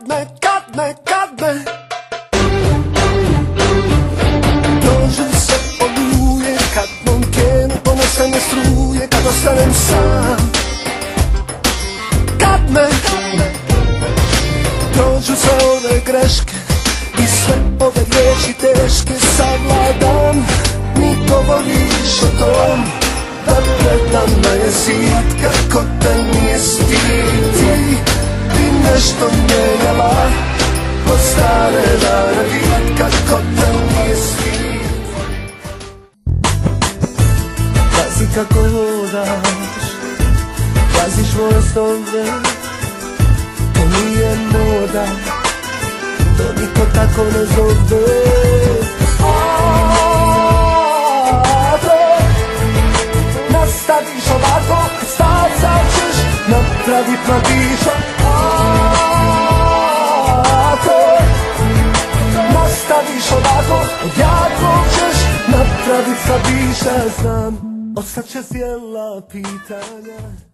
kad me dođu se oluje, kad monkenu ponese me struje, kad ostanem sam. Kad me dođu sve ove greške i sve ove riječi teške savladam, mi govoriš o tom da pred nama je zid, kako te nije stid. Ti nešto mijenjala po stare dane, vid, kako te nije stid. Pazi kako hodaš, paziš moje stove, to nije moda, to niko tako ne zove. Nastaviš ovako, staca ćeš napravit mladića. Ako nastaviš ovako, jako ćeš napravit sladića. Znam, ostaće cijela pitanja.